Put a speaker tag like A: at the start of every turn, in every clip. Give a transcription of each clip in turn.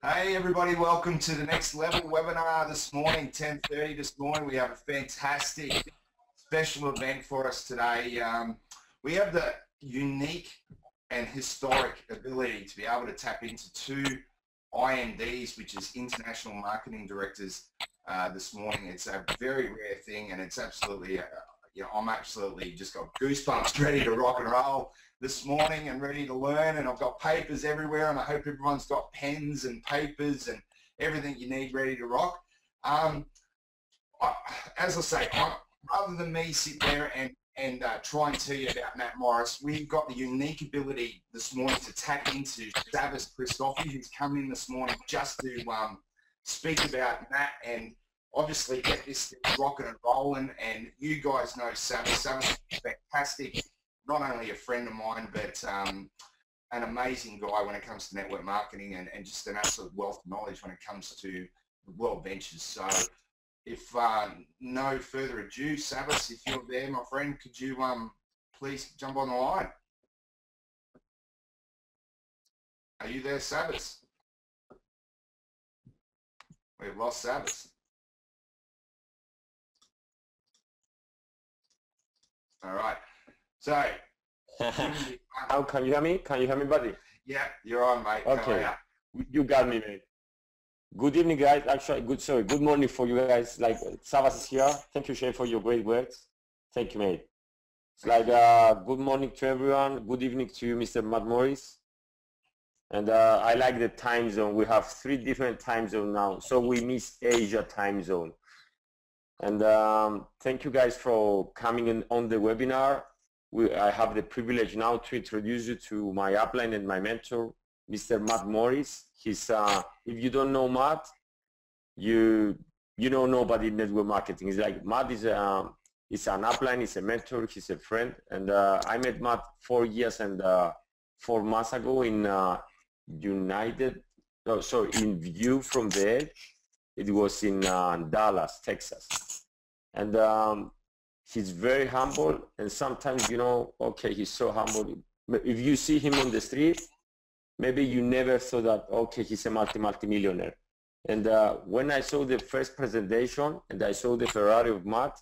A: Hey everybody, welcome to the Next Level webinar this morning, 10:30 this morning. We have a fantastic special event for us today. We have the unique and historic ability to be able to tap into two IMDs, which is International Marketing Directors this morning. It's a very rare thing, and it's absolutely, I'm absolutely just got goosebumps ready to rock and roll this morning and ready to learn, and I've got papers everywhere, and I hope everyone's got pens and papers and everything you need ready to rock. As I say, rather than me sit there and try and tell you about Matt Morris, we've got the unique ability this morning to tap into Savas Christofi, who's come in this morning just to speak about Matt and obviously get this rocking and rolling. And you guys know Savas. Savas is fantastic. Not only a friend of mine, but an amazing guy when it comes to network marketing and just an absolute wealth of knowledge when it comes to world ventures. So if no further ado, Savas, if you're there, my friend, could you please jump on the line? Are you there, Savas? We've lost Savas. All right. So,
B: how can you hear me? Can you hear me, buddy?
A: Yeah, you're on, mate.
B: Okay, you got me, mate. Good evening, guys. Actually, good morning for you guys. Like, Savas is here. Thank you, Shane, for your great words. Thank you, mate. It's like good morning to everyone. Good evening to you, Mr. Matt Morris. And I like the time zone. We have 3 different time zones now, so we miss Asia time zone. And thank you guys for coming in on the webinar. I have the privilege now to introduce you to my upline and my mentor, Mr. Matt Morris. He's, if you don't know Matt, you know nobody in network marketing. It's like Matt is he's an upline, he's a mentor, he's a friend. And I met Matt 4 years and 4 months ago in in View from the Edge. It was in Dallas, Texas. And he's very humble, and sometimes, okay, he's so humble. If you see him on the street, maybe you never thought that, okay, he's a multi-millionaire. And when I saw the first presentation and I saw the Ferrari of Matt,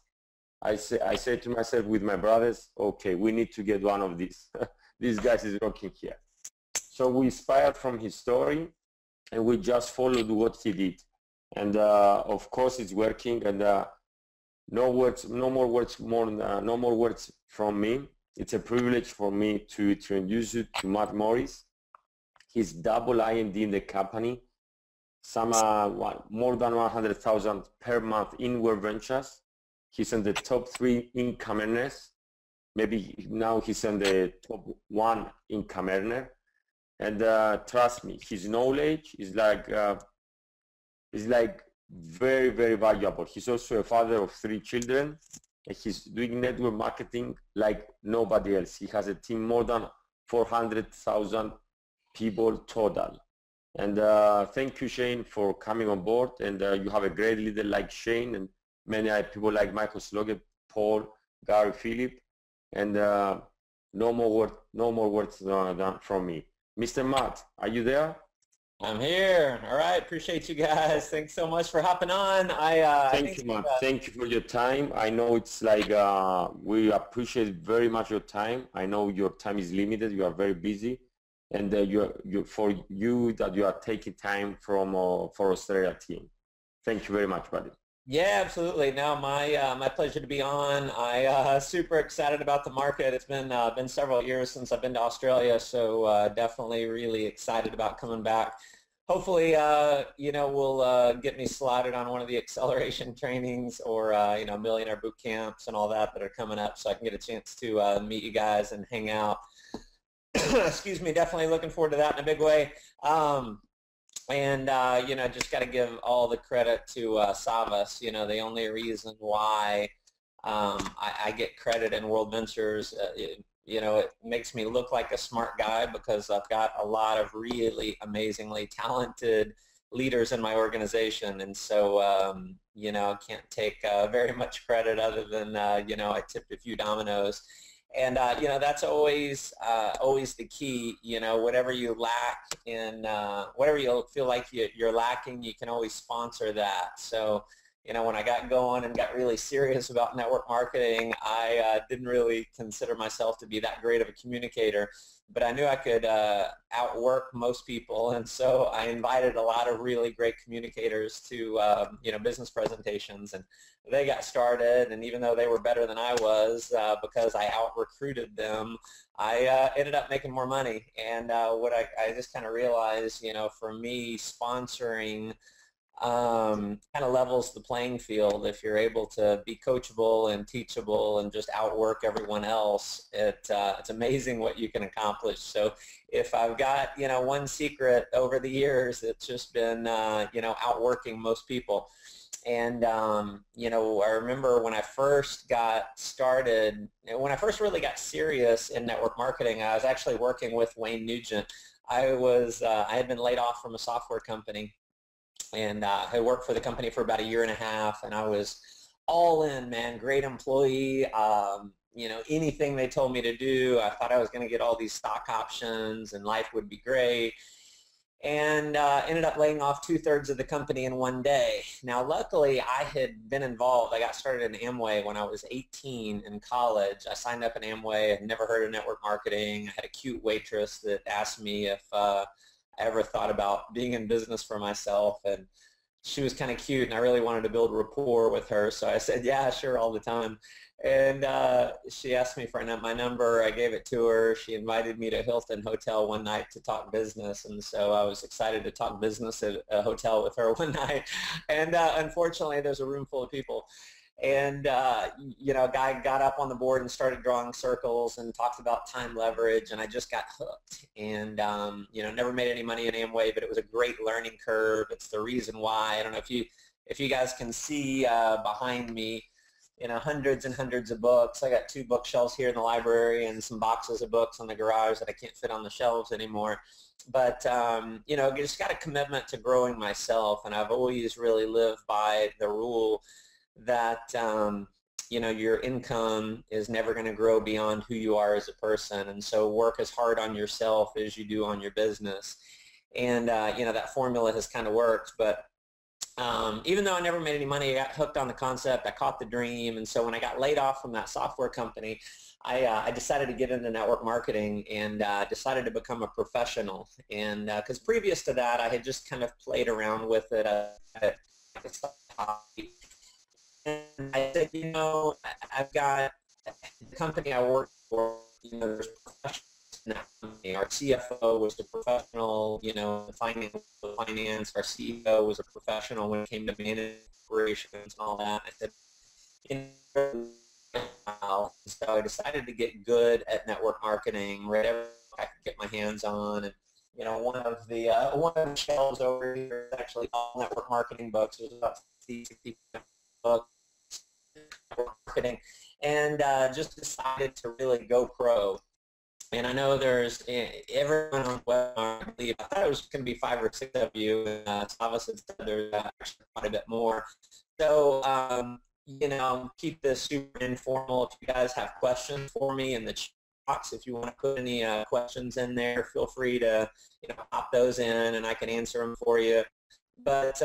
B: I said to myself with my brothers, okay, we need to get one of these. This guy is rocking here. So we inspired from his story, and we just followed what he did. And of course, it's working. And no more words from me. It's a privilege for me to introduce you to Matt Morris. He's double IMD in the company, some more than 100,000 per month in World Ventures. He's in the top 3 income earners. Maybe now he's in the top 1 income earner. And trust me, his knowledge is like very, very valuable. He's also a father of 3 children, and he's doing network marketing like nobody else. He has a team more than 400,000 people total. And thank you, Shane, for coming on board. And you have a great leader like Shane and many people like Michael Slogan, Paul, Gary, Philip. And no more words from me. Mr. Matt, are you there?
C: I'm here. All right. Appreciate you guys. Thanks so much for hopping on.
B: Thank you, Matt. Thank you for your time. I know it's like we appreciate very much your time. I know your time is limited. You are very busy, and for you that you are taking time from for Australia team. Thank you very much, buddy.
C: Yeah, absolutely. No, my pleasure to be on. I super excited about the market. It's been several years since I've been to Australia, so definitely really excited about coming back. Hopefully, will get me slotted on one of the acceleration trainings or millionaire boot camps and all that are coming up, so I can get a chance to meet you guys and hang out. Excuse me. Definitely looking forward to that in a big way. Just got to give all the credit to Savas. The only reason why I get credit in World Ventures, it makes me look like a smart guy because I've got a lot of really amazingly talented leaders in my organization. And so, I can't take very much credit other than, I tipped a few dominoes. And that's always the key. Whatever you lack in, whatever you feel like you're lacking, you can always sponsor that. So, when I got going and got really serious about network marketing, I didn't really consider myself to be that great of a communicator, but I knew I could outwork most people, and so I invited a lot of really great communicators to business presentations, and they got started. And even though they were better than I was, because I out-recruited them, I ended up making more money. And what I just kind of realized, for me, sponsoring kind of levels the playing field. If you're able to be coachable and teachable and just outwork everyone else, it's amazing what you can accomplish. So if I've got, one secret over the years, it's just been, outworking most people. And, I remember when I first got started, when I first really got serious in network marketing, I was actually working with Wayne Nugent. I had been laid off from a software company, and I worked for the company for about 1.5 years, and I was all in, man. Great employee. Anything they told me to do, I thought I was going to get all these stock options and life would be great. And ended up laying off 2/3 of the company in one day. Now, luckily, I had been involved. I got started in Amway when I was 18 in college. I signed up in Amway. I'd never heard of network marketing. I had a cute waitress that asked me if I ever thought about being in business for myself, and she was kind of cute, and I really wanted to build rapport with her, so I said, yeah, sure, all the time. And she asked me for my number. I gave it to her. She invited me to Hilton Hotel one night to talk business, and so I was excited to talk business at a hotel with her one night. And unfortunately, there's a room full of people. And, a guy got up on the board and started drawing circles and talked about time leverage, and I just got hooked. And, never made any money in Amway, but it was a great learning curve. It's the reason why. I don't know if you guys can see behind me, hundreds and hundreds of books. I got 2 bookshelves here in the library and some boxes of books in the garage that I can't fit on the shelves anymore. But, just got a commitment to growing myself, and I've always really lived by the rule that your income is never going to grow beyond who you are as a person, and so work as hard on yourself as you do on your business. And that formula has kind of worked. But even though I never made any money, I got hooked on the concept. I caught the dream, and so when I got laid off from that software company, I decided to get into network marketing and decided to become a professional. And because previous to that, I had just kind of played around with it. And I said, I've got the company I work for, there's professionals in that company. Our CFO was a professional, finance. Our CEO was a professional when it came to managing operations and all that. I said, so I decided to get good at network marketing, read everything I could get my hands on. And one of the shelves over here is actually all network marketing books. It was about 60 books. Marketing, and just decided to really go pro. And I know there's everyone on the webinar, I believe, I thought it was going to be 5 or 6 of you, and Savas had said there's actually quite a bit more. So, keep this super informal. If you guys have questions for me in the chat box, if you want to put any questions in there, feel free to pop those in, and I can answer them for you. But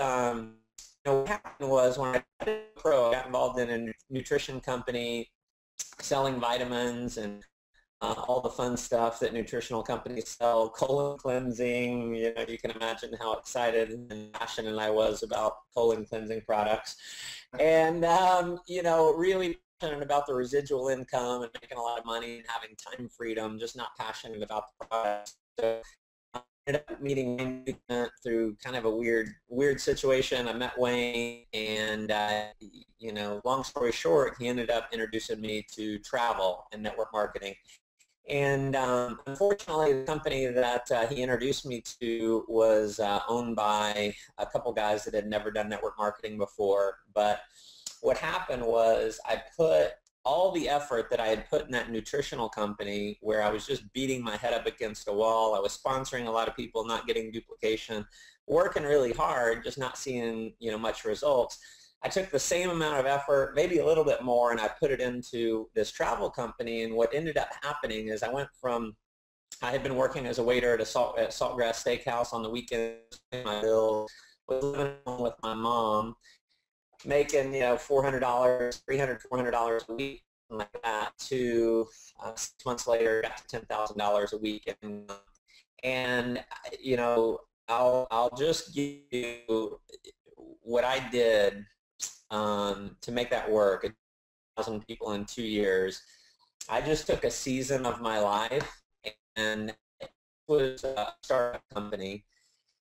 C: what happened was when I got pro, I got involved in a nutrition company selling vitamins and all the fun stuff that nutritional companies sell, colon cleansing. You can imagine how excited and passionate I was about colon cleansing products. And, really passionate about the residual income and making a lot of money and having time freedom, just not passionate about the products. So, ended up meeting Wayne through kind of a weird situation. I met Wayne, and long story short, he ended up introducing me to travel and network marketing. And unfortunately, the company that he introduced me to was owned by a couple guys that had never done network marketing before. But what happened was I put all the effort that I had put in that nutritional company, where I was just beating my head up against a wall. I was sponsoring a lot of people, not getting duplication, working really hard, just not seeing much results. I took the same amount of effort, maybe a little bit more, and I put it into this travel company. And what ended up happening is I had been working as a waiter at Saltgrass Steakhouse on the weekends, paying my bills, was living at home with my mom, making, $400, $300, $400 a week, like that, to 6 months later, got to $10,000 a week. And I'll just give you what I did to make that work. 1,000 people in 2 years. I just took a season of my life, and it was a startup company.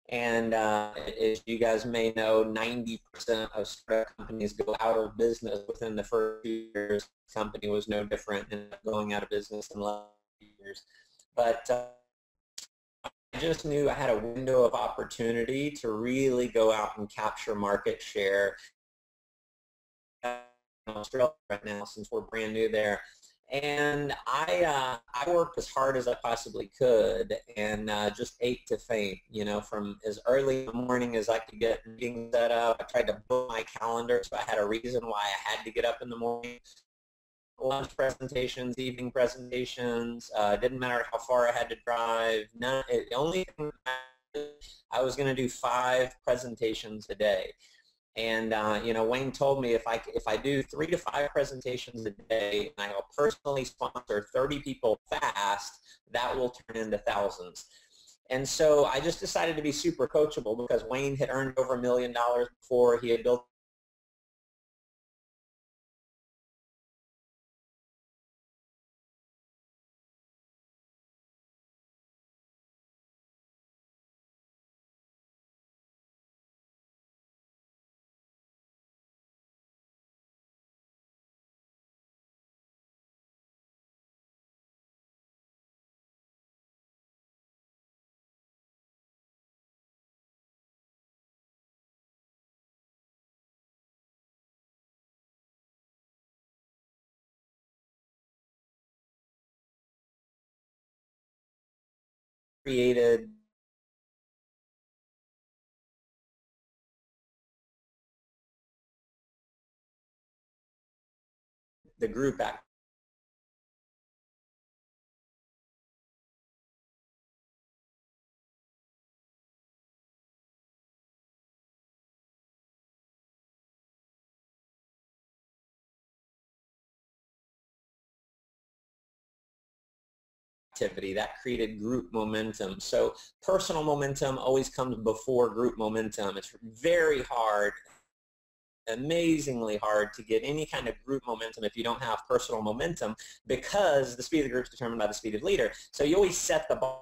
C: And as you guys may know, 90% of startup companies go out of business within the first 2 years. The company was no different, ended up going out of business in less than 2 years. But I just knew I had a window of opportunity to really go out and capture market share in Australia right now, since we're brand new there. And I worked as hard as I possibly could, and just ate to faint, from as early in the morning as I could get meetings set up. I tried to book my calendar so I had a reason why I had to get up in the morning. Lunch presentations, evening presentations, didn't matter how far I had to drive. The only thing I was going to do 5 presentations a day. And Wayne told me if I do 3 to 5 presentations a day, and I'll personally sponsor 30 people fast, that will turn into thousands. And so I just decided to be super coachable, because Wayne had earned over $1 million before. He had built created the group activity that created group momentum. So personal momentum always comes before group momentum. It's very hard, amazingly hard, to get any kind of group momentum if you don't have personal momentum, because the speed of the group is determined by the speed of the leader. So you always set the bar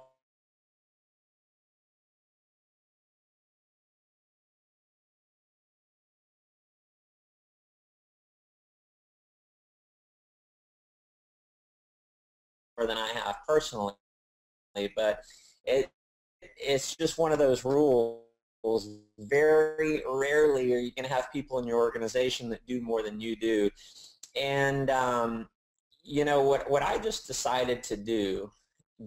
C: than I have personally, but it's just one of those rules. Very rarely are you going to have people in your organization that do more than you do. And what I just decided to do,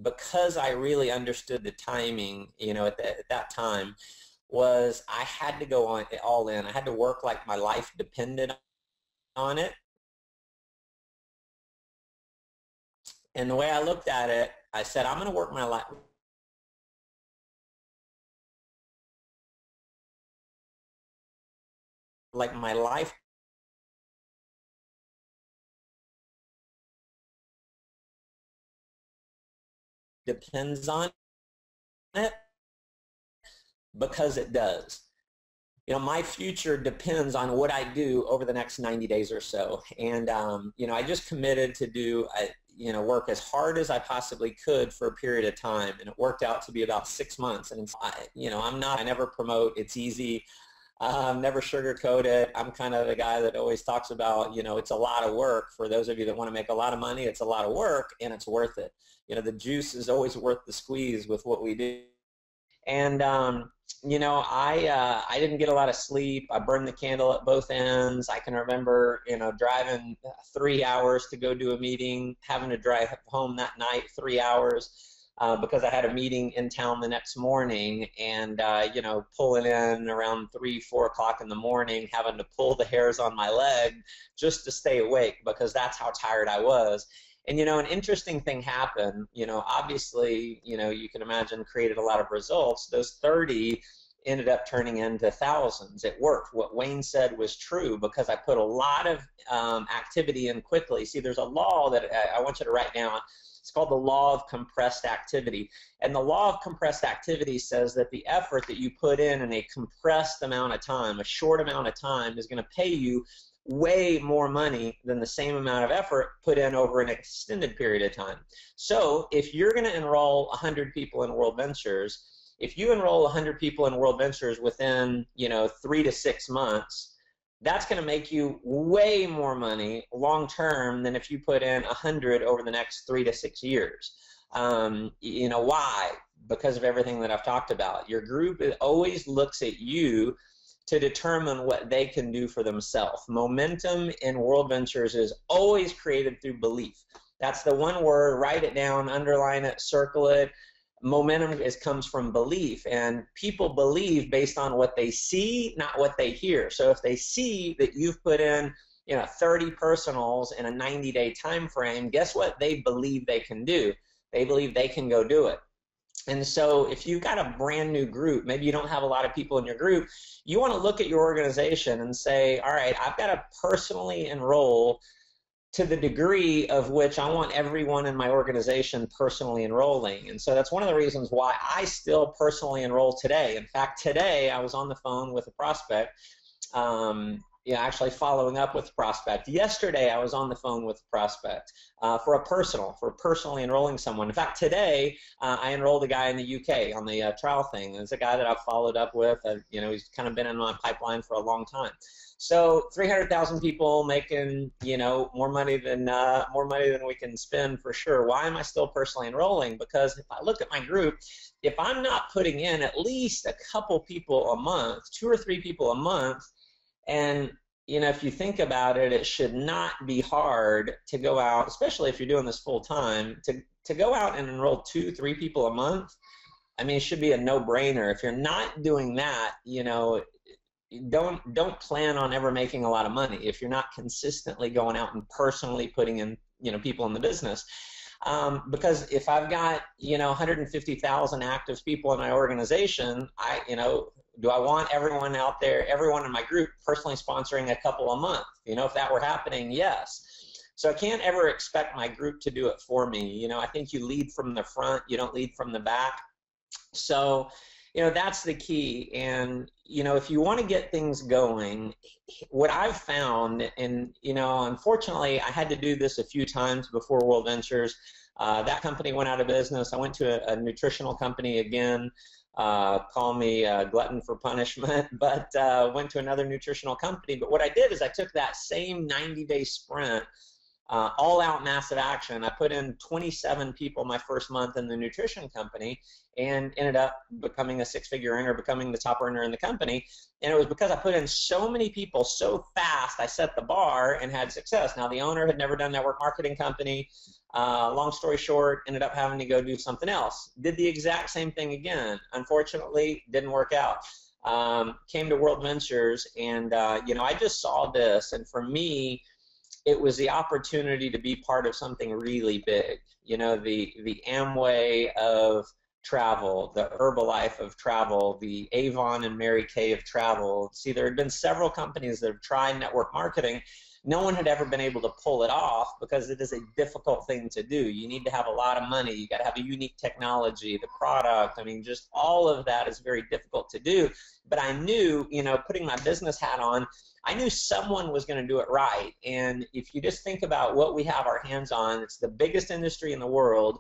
C: because I really understood the timing, at that time, was I had to go all in. I had to work like my life depended on it. And the way I looked at it, I said, I'm going to work my life like my life depends on it, because it does. My future depends on what I do over the next 90 days or so. And, I just committed to do, work as hard as I possibly could for a period of time. And it worked out to be about 6 months. And, I never promote it's easy. Never sugarcoat it. I'm kind of the guy that always talks about, it's a lot of work. For those of you that want to make a lot of money, it's a lot of work, and it's worth it. The juice is always worth the squeeze with what we do. And, I didn't get a lot of sleep. I burned the candle at both ends. I can remember, driving 3 hours to go do a meeting, having to drive home that night 3 hours. because I had a meeting in town the next morning, and you know, pulling in around 3, 4 o'clock in the morning, having to pull the hairs on my leg just to stay awake because that's how tired I was. And you know, an interesting thing happened. You know, obviously, you know, you can imagine created a lot of results. Those 30 ended up turning into thousands. It worked. What Wayne said was true because I put a lot of activity in quickly. See, there's a law that I want you to write down. It's called the law of compressed activity. And the law of compressed activity says that the effort that you put in a compressed amount of time, a short amount of time, is going to pay you way more money than the same amount of effort put in over an extended period of time. So if you're going to enroll 100 people in World Ventures, if you enroll 100 people in World Ventures within, you know, 3 to 6 months, that's going to make you way more money long term than if you put in 100 over the next 3 to 6 years. You know why? Because of everything that I've talked about. Your group always looks at you to determine what they can do for themselves. Momentum in World Ventures is always created through belief. That's the one word. Write it down, underline it, circle it. Momentum comes from belief, and people believe based on what they see, not what they hear. So if they see that you've put in, you know, 30 personals in a 90-day time frame, guess what they believe they can do? They believe they can go do it. And so if you've got a brand new group, maybe you don't have a lot of people in your group, you want to look at your organization and say, all right, I've got to personally enroll to the degree of which I want everyone in my organization personally enrolling. And so that's one of the reasons why I still personally enroll today. In fact, today I was on the phone with a prospect, actually following up with a prospect. Yesterday I was on the phone with a prospect for personally enrolling someone. In fact, today I enrolled a guy in the UK on the trial thing. It's a guy that I've followed up with. You know, he's kind of been in my pipeline for a long time. So 300,000 people making, you know, more money than we can spend for sure. Why am I still personally enrolling? Because if I look at my group, if I'm not putting in at least a couple people a month, 2 or 3 people a month, and you know, if you think about it, it should not be hard to go out, especially if you're doing this full time, to go out and enroll 2, 3 people a month. I mean, it should be a no-brainer. If you're not doing that, you know, don't plan on ever making a lot of money if you're not consistently going out and personally putting in, you know, people in the business. Because if I've got, you know, 150,000 active people in my organization, do I want everyone out there, everyone in my group personally sponsoring a couple a month? You know, if that were happening, yes. So I can't ever expect my group to do it for me. You know, I think you lead from the front, you don't lead from the back. So, you know, that's the key. And, you know, if you want to get things going, what I've found, and, you know, unfortunately, I had to do this a few times before World Ventures. That company went out of business. I went to a nutritional company again. Call me glutton for punishment, but went to another nutritional company. But what I did is I took that same 90-day sprint, all-out massive action. I put in 27 people my first month in the nutrition company and ended up becoming a 6-figure earner, becoming the top earner in the company. And it was because I put in so many people so fast, I set the bar and had success. Now, the owner had never done network marketing company. Long story short, ended up having to go do something else. Did the exact same thing again. Unfortunately, didn't work out. Came to World Ventures, and you know, I just saw this, and for me, it was the opportunity to be part of something really big. You know, the Amway of travel, the Herbalife of travel, the Avon and Mary Kay of travel. See, there had been several companies that have tried network marketing. No one had ever been able to pull it off because it is a difficult thing to do. You need to have a lot of money. You got to have a unique technology, the product. I mean, just all of that is very difficult to do. But I knew, you know, putting my business hat on, I knew someone was going to do it right. And if you just think about what we have our hands on, it's the biggest industry in the world.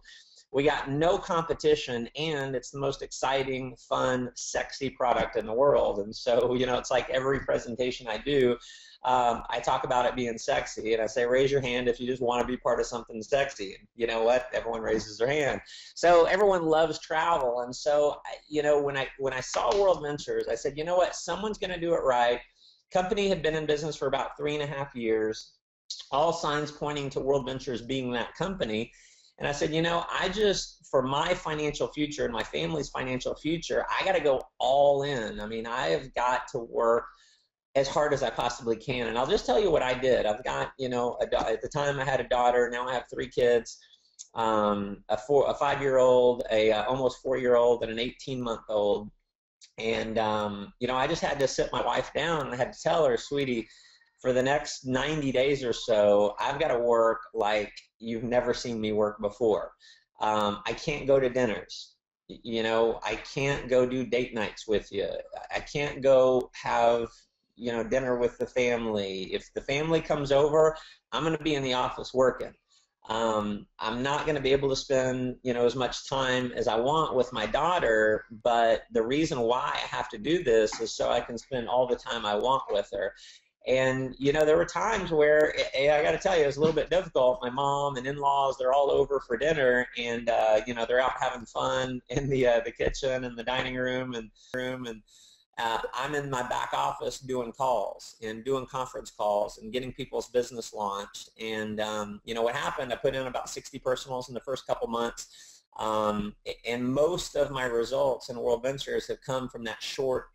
C: We got no competition, and it's the most exciting, fun, sexy product in the world. And so, you know, it's like every presentation I do, I talk about it being sexy, and I say, raise your hand if you just want to be part of something sexy. And you know what? Everyone raises their hand. So everyone loves travel. And so, you know, when I saw World Ventures, I said, you know what? Someone's going to do it right. Company had been in business for about 3.5 years. All signs pointing to World Ventures being that company. And I said, you know, for my financial future and my family's financial future, I got to go all in. I mean, I have got to work as hard as I possibly can. And I'll just tell you what I did. I've got, you know, at the time I had a daughter. Now I have 3 kids, a 5-year-old, a almost 4-year-old, and an 18-month-old. And, you know, I just had to sit my wife down and I had to tell her, sweetie, for the next 90 days or so, I've got to work like you've never seen me work before. I can't go to dinners. You know, I can't go do date nights with you. I can't go have, you know, dinner with the family. If the family comes over, I'm going to be in the office working. I'm not going to be able to spend, you know, as much time as I want with my daughter, but the reason why I have to do this is so I can spend all the time I want with her. And, you know, there were times where, I got to tell you, it was a little bit difficult. My mom and in-laws, they're all over for dinner, and, you know, they're out having fun in the kitchen and the dining room, and I'm in my back office doing calls and doing conference calls and getting people's business launched. And, you know, what happened, I put in about 60 personals in the first couple months. And most of my results in World Ventures have come from that short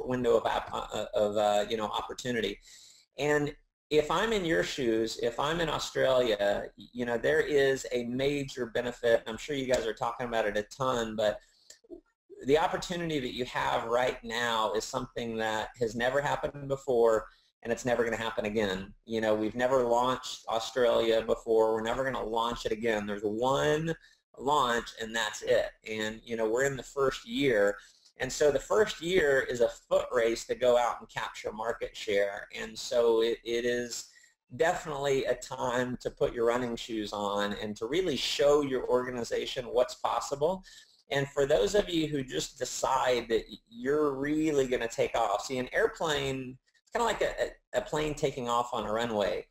C: window of you know, opportunity. And if I'm in your shoes, if I'm in Australia, you know, there is a major benefit. I'm sure you guys are talking about it a ton, but the opportunity that you have right now is something that has never happened before, and it's never going to happen again. You know, we've never launched Australia before. We're never going to launch it again. There's one launch, and that's it. And, you know, we're in the first year. And so the first year is a foot race to go out and capture market share. And so it is definitely a time to put your running shoes on and to really show your organization what's possible. And for those of you who just decide that you're really going to take off, see, an airplane, it's kind of like a plane taking off on a runway.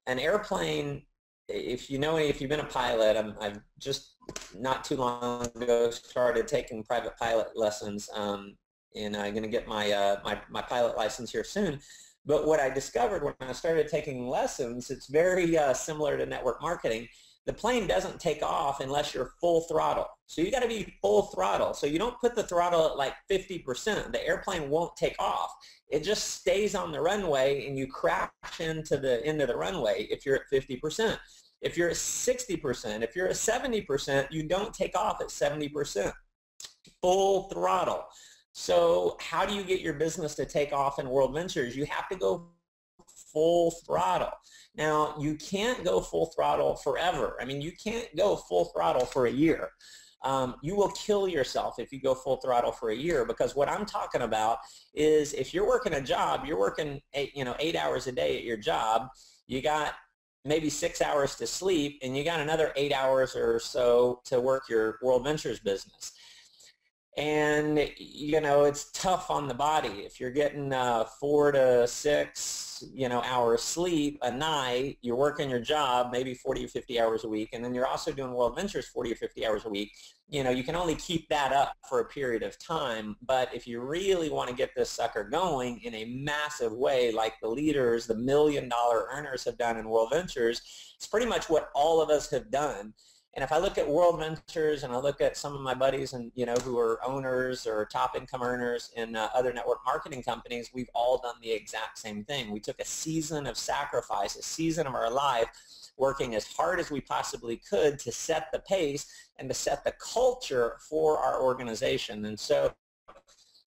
C: An airplane, if you've been a pilot, I've just not too long ago started taking private pilot lessons, and I'm going to get my my pilot license here soon. But what I discovered when I started taking lessons, it's very similar to network marketing. The plane doesn't take off unless you're full throttle. So you got to be full throttle. So you don't put the throttle at like 50%. The airplane won't take off. It just stays on the runway and you crash into the end of the runway if you're at 50%. If you're at 60%, if you're at 70%, you don't take off at 70%. Full throttle. So how do you get your business to take off in World Ventures? You have to go full throttle. Now, you can't go full throttle forever. I mean, you can't go full throttle for a year. You will kill yourself if you go full throttle for a year, because what I'm talking about is if you're working a job, you're working 8 hours a day at your job, you got maybe 6 hours to sleep, and you got another 8 hours or so to work your World Ventures business. And, you know, it's tough on the body. If you're getting 4 to 6, hours sleep a night, you're working your job maybe 40 or 50 hours a week, and then you're also doing World Ventures 40 or 50 hours a week. You know, you can only keep that up for a period of time. But if you really want to get this sucker going in a massive way, like the leaders, the $1 million earners have done in World Ventures, it's pretty much what all of us have done. And if I look at World Ventures and I look at some of my buddies and, who are owners or top income earners in other network marketing companies, we've all done the exact same thing. We took a season of sacrifice, a season of our life, working as hard as we possibly could to set the pace and to set the culture for our organization. And so,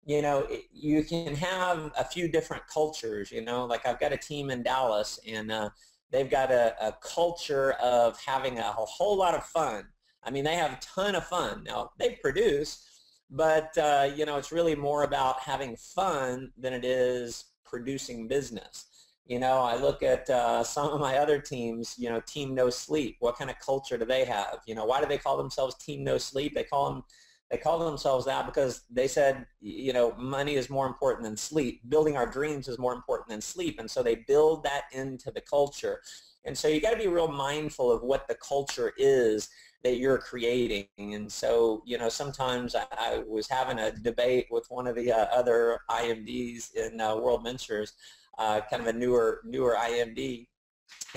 C: you can have a few different cultures, like I've got a team in Dallas, and they've got a culture of having a whole lot of fun. I mean, they have a ton of fun. Now, they produce, but, it's really more about having fun than it is producing business. I look at some of my other teams, Team No Sleep. What kind of culture do they have? Why do they call themselves Team No Sleep? They call themselves that because they said, money is more important than sleep. Building our dreams is more important than sleep. And so they build that into the culture. And so you got to be real mindful of what the culture is that you're creating. And so, sometimes I was having a debate with one of the other IMDs in World Ventures, kind of a newer IMD.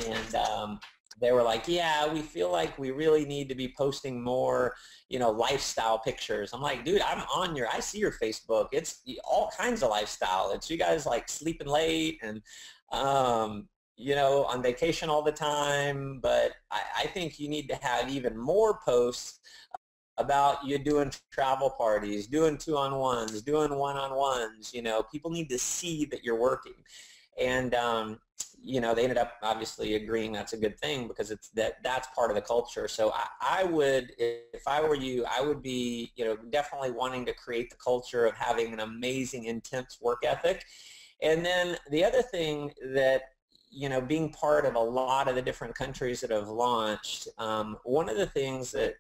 C: And they were like, yeah, we feel like we really need to be posting more, lifestyle pictures. I'm like, dude, I see your Facebook. It's all kinds of lifestyle. It's you guys like sleeping late and, on vacation all the time. But I think you need to have even more posts about you doing travel parties, doing 2-on-1s, doing 1-on-1s. People need to see that you're working. And, they ended up obviously agreeing that's a good thing because that's part of the culture. So I would, if I were you, I would be, definitely wanting to create the culture of having an amazing, intense work ethic. And then the other thing that, being part of a lot of the different countries that have launched, one of the things that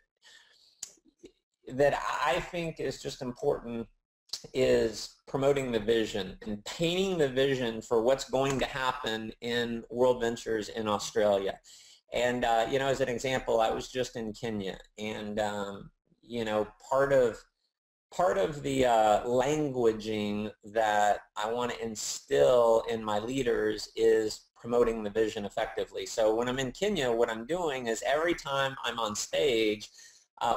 C: I think is just important is promoting the vision and painting the vision for what's going to happen in World Ventures in Australia. And, as an example, I was just in Kenya, and, part of the languaging that I want to instill in my leaders is promoting the vision effectively. So when I'm in Kenya, what I'm doing is every time I'm on stage,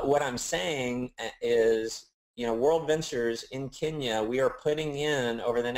C: what I'm saying is, World Ventures in Kenya, we are putting in over the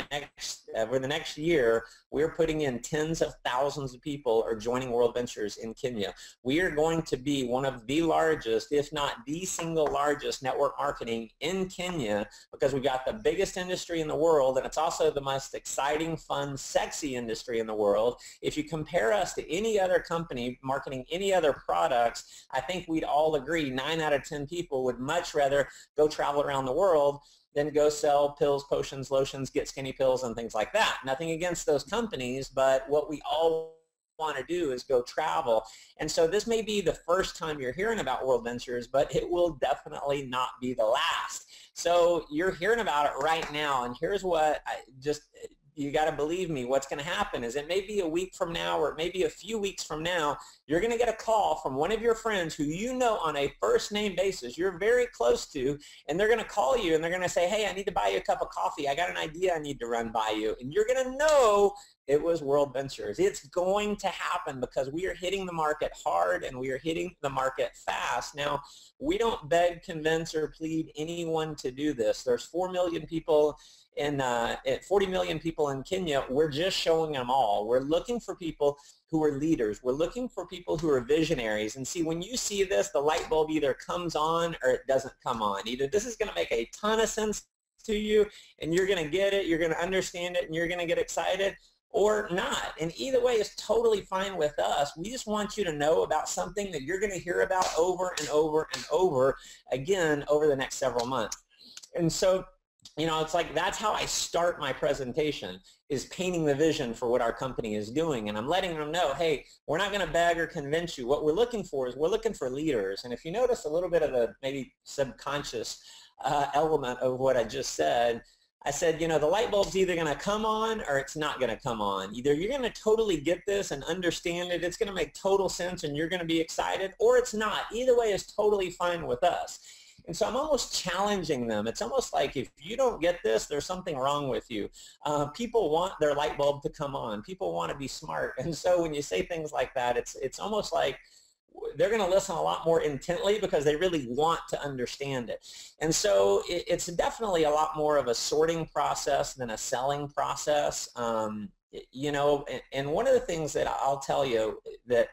C: next year, we're putting in tens of thousands of people are joining World Ventures in Kenya. We are going to be one of the largest, if not the single largest network marketing in Kenya because we've got the biggest industry in the world, and it's also the most exciting, fun, sexy industry in the world. If you compare us to any other company marketing any other products, I think we'd all agree 9 out of 10 people would much rather go travel around the world than go sell pills, potions, lotions, get skinny pills, and things like that. Nothing against those companies, but what we all want to do is go travel. And so this may be the first time you're hearing about World Ventures, but it will definitely not be the last. So you're hearing about it right now, and here's what you got to believe me, what's going to happen is it may be a week from now or maybe a few weeks from now, you're going to get a call from one of your friends who on a first name basis you're very close to, and they're going to call you and they're going to say, hey, I need to buy you a cup of coffee. I got an idea I need to run by you. And you're going to know it was World Ventures. It's going to happen because we are hitting the market hard and we are hitting the market fast. Now, we don't beg, convince, or plead anyone to do this. There's 4 million people in 40 million people in Kenya. We're just showing them all. We're looking for people who are leaders. We're looking for people who are visionaries. And see, when you see this, the light bulb either comes on or it doesn't come on. Either this is going to make a ton of sense to you and you're going to get it, you're going to understand it, and you're going to get excited, or not. And either way is totally fine with us. We just want you to know about something that you're going to hear about over and over and over again over the next several months. And so, it's like that's how I start my presentation, is painting the vision for what our company is doing. And I'm letting them know, hey, we're not going to beg or convince you. What we're looking for is we're looking for leaders. And if you notice a little bit of the maybe subconscious element of what I just said, I said, the light bulb's either going to come on or it's not going to come on. Either you're going to totally get this and understand it, it's going to make total sense and you're going to be excited, or it's not. Either way is totally fine with us. And so I'm almost challenging them. It's almost like if you don't get this, there's something wrong with you. People want their light bulb to come on. People want to be smart. And so when you say things like that, it's almost like they're going to listen a lot more intently because they really want to understand it. And so it's definitely a lot more of a sorting process than a selling process. And one of the things that I'll tell you that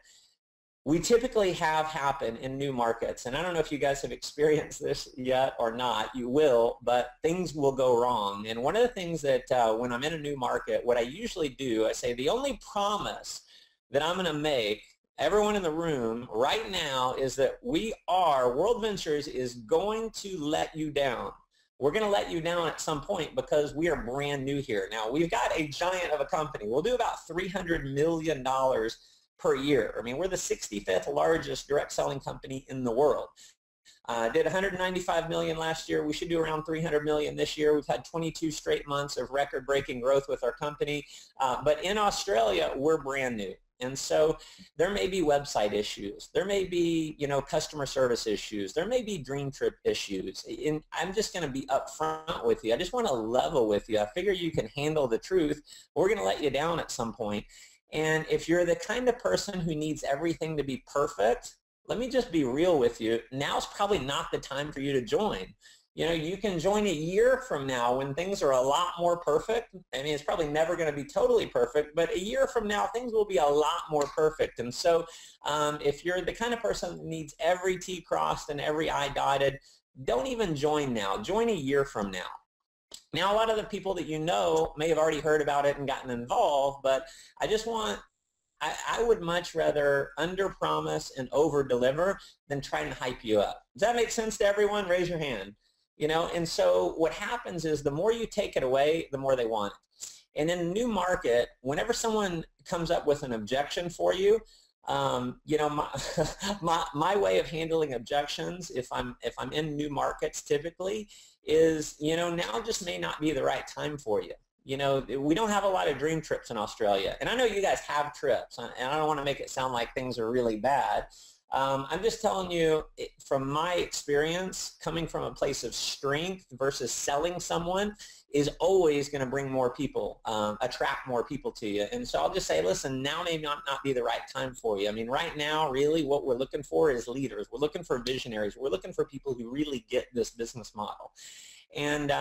C: we typically have happen in new markets, and I don't know if you guys have experienced this yet or not, you will, but things will go wrong. And one of the things that when I'm in a new market, what I usually do, I say the only promise that I'm going to make everyone in the room right now is that World Ventures is going to let you down. We're going to let you down at some point because we are brand new here. Now, we've got a giant of a company. We'll do about $300 million per year. I mean, we're the 65th largest direct selling company in the world. Did 195 million last year. We should do around 300 million this year. We've had 22 straight months of record-breaking growth with our company. But in Australia, we're brand new. And so there may be website issues. There may be, customer service issues. There may be dream trip issues. And I'm just going to be upfront with you. I just want to level with you. I figure you can handle the truth. We're going to let you down at some point. And if you're the kind of person who needs everything to be perfect, let me just be real with you. Now's probably not the time for you to join. You know, you can join a year from now when things are a lot more perfect. I mean, it's probably never going to be totally perfect, but a year from now, things will be a lot more perfect. And so if you're the kind of person that needs every T crossed and every I dotted, don't even join now. Join a year from now. Now, a lot of the people that you know may have already heard about it and gotten involved, but I just want, I would much rather under-promise and over-deliver than try and hype you up. Does that make sense to everyone? Raise your hand. You know, and so what happens is the more you take it away, the more they want it. And in a new market, whenever someone comes up with an objection for you, you know, my way of handling objections, if I'm in new markets typically, is, you know, now just may not be the right time for you. You know, we don't have a lot of dream trips in Australia. And I know you guys have trips, and I don't want to make it sound like things are really bad. I'm just telling you, from my experience, coming from a place of strength versus selling someone is always going to bring more people, attract more people to you. And so I'll just say, listen, now may not be the right time for you. I mean, right now, really what we're looking for is leaders. We're looking for visionaries. We're looking for people who really get this business model. And,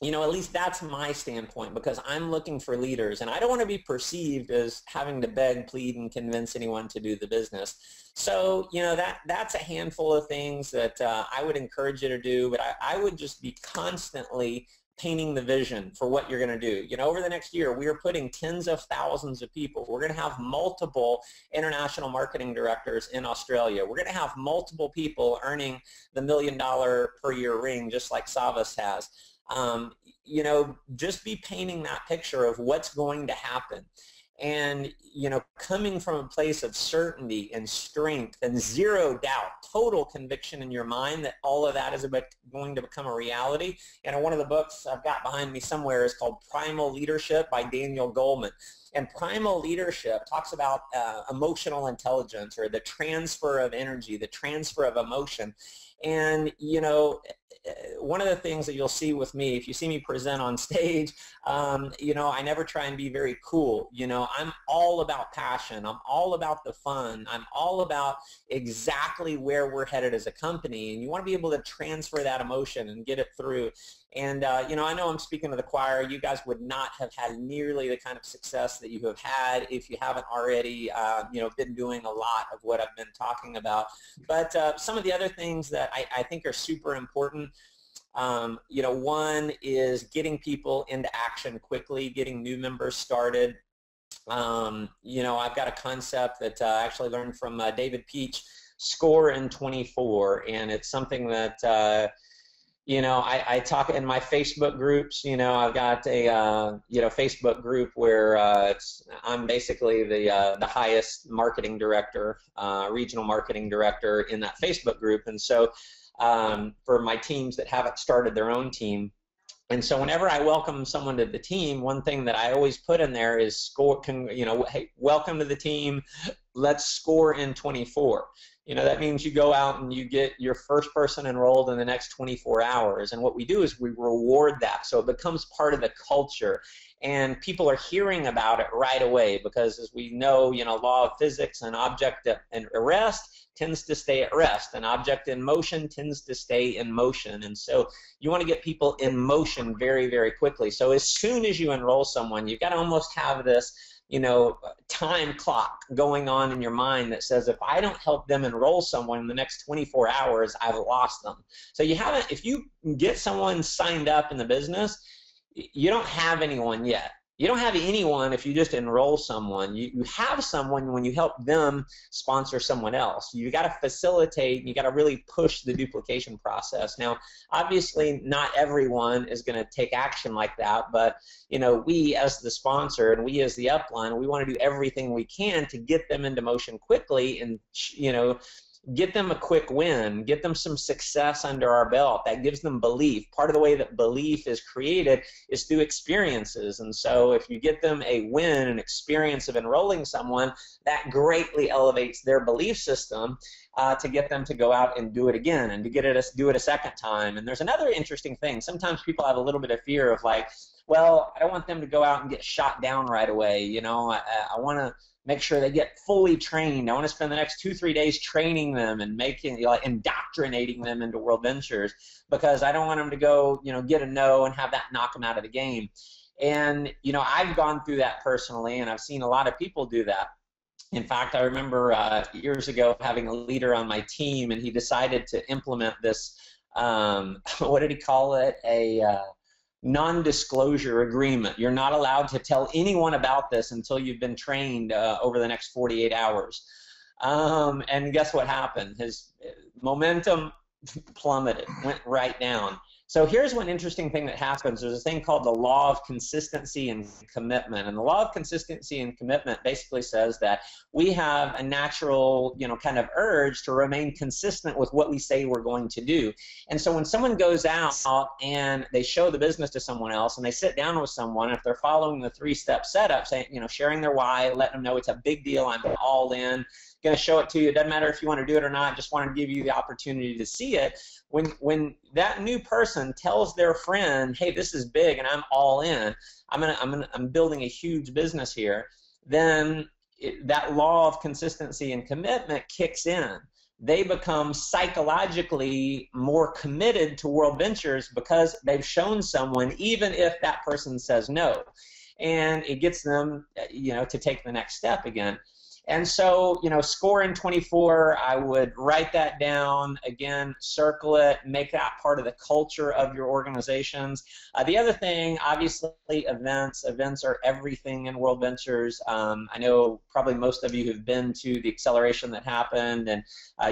C: you know, at least that's my standpoint, because I'm looking for leaders, and I don't want to be perceived as having to beg, plead, and convince anyone to do the business. So, you know, that's a handful of things that I would encourage you to do, but I would just be constantly painting the vision for what you're going to do. You know, over the next year, we are putting tens of thousands of people. We're going to have multiple international marketing directors in Australia. We're going to have multiple people earning the $1 million per year ring, just like Savas has. You know, just be painting that picture of what's going to happen. And, you know, coming from a place of certainty and strength and zero doubt, total conviction in your mind that all of that is going to become a reality. And one of the books I've got behind me somewhere is called Primal Leadership by Daniel Goleman. And primal leadership talks about emotional intelligence, or the transfer of energy, the transfer of emotion. And, you know, one of the things that you'll see with me, if you see me present on stage, you know, I never try and be very cool. You know, I'm all about passion. I'm all about the fun. I'm all about exactly where we're headed as a company. And you want to be able to transfer that emotion and get it through. And, you know, I know I'm speaking to the choir. You guys would not have had nearly the kind of success that you have had if you haven't already, you know, been doing a lot of what I've been talking about. But some of the other things that I think are super important, you know, one is getting people into action quickly, getting new members started. You know, I've got a concept that I actually learned from David Peach, SCORE in 24, and it's something that you know, I talk in my Facebook groups. You know, I've got a you know, Facebook group where I'm basically the highest marketing director, regional marketing director in that Facebook group, and so for my teams that haven't started their own team. And so whenever I welcome someone to the team, one thing that I always put in there is SCORE. You know, hey, welcome to the team. Let's SCORE in 24. You know, that means you go out and you get your first person enrolled in the next 24 hours. And what we do is we reward that. So it becomes part of the culture. And people are hearing about it right away because, as we know, you know, law of physics, an object at rest tends to stay at rest. An object in motion tends to stay in motion. And so you want to get people in motion very, very quickly. So as soon as you enroll someone, you've got to almost have this, you know, time clock going on in your mind that says, if I don't help them enroll someone in the next 24 hours, I've lost them. So you haven't, if you get someone signed up in the business, you don't have anyone yet. You don't have anyone if you just enroll someone. You have someone when you help them sponsor someone else. You got to facilitate, you got to really push the duplication process. Now, obviously, not everyone is going to take action like that, but you know, we as the sponsor and we as the upline, we want to do everything we can to get them into motion quickly and, you know, get them a quick win, get them some success under our belt. That gives them belief. Part of the way that belief is created is through experiences. And so if you get them a win, an experience of enrolling someone, that greatly elevates their belief system to get them to go out and do it again and to do it a second time. And there's another interesting thing. Sometimes people have a little bit of fear of like, Well, I don't want them to go out and get shot down right away. You know, I want to make sure they get fully trained. I want to spend the next 2-3 days training them and making, you know, indoctrinating them into World Ventures, because I don't want them to go, you know, get a no and have that knock them out of the game. And, you know, I've gone through that personally, and I've seen a lot of people do that. In fact, I remember years ago having a leader on my team, and he decided to implement this, what did he call it? A non-disclosure agreement. You're not allowed to tell anyone about this until you've been trained over the next 48 hours. And guess what happened? His momentum plummeted, went right down. So here's one interesting thing that happens. There's a thing called the law of consistency and commitment. And the law of consistency and commitment basically says that we have a natural, you know, kind of urge to remain consistent with what we say we're going to do. And so when someone goes out and they show the business to someone else and they sit down with someone, if they're following the 3-step setup, saying, you know, sharing their why, letting them know it's a big deal, I'm all in, going to show it to you. It doesn't matter if you want to do it or not. Just want to give you the opportunity to see it. When that new person tells their friend, "Hey, this is big, and I'm all in. I'm building a huge business here," then that law of consistency and commitment kicks in. They become psychologically more committed to World Ventures because they've shown someone, even if that person says no, and it gets them, you know, to take the next step again. And so, you know, SCORE in 24, I would write that down, again, circle it, make that part of the culture of your organizations. The other thing, obviously, events. Events are everything in World Ventures. I know probably most of you have been to the acceleration that happened, and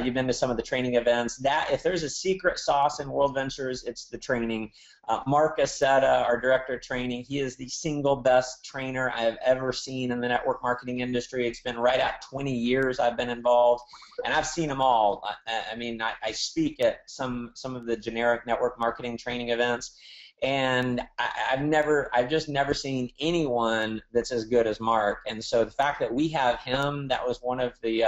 C: you've been to some of the training events. That, if there's a secret sauce in World Ventures, it's the training. Mark Aceta, our director of training, he is the single best trainer I have ever seen in the network marketing industry. It's been right at 20 years I've been involved, and I've seen them all. I mean, I speak at some of the generic network marketing training events, and I've just never seen anyone that's as good as Mark. And so the fact that we have him, that was one of the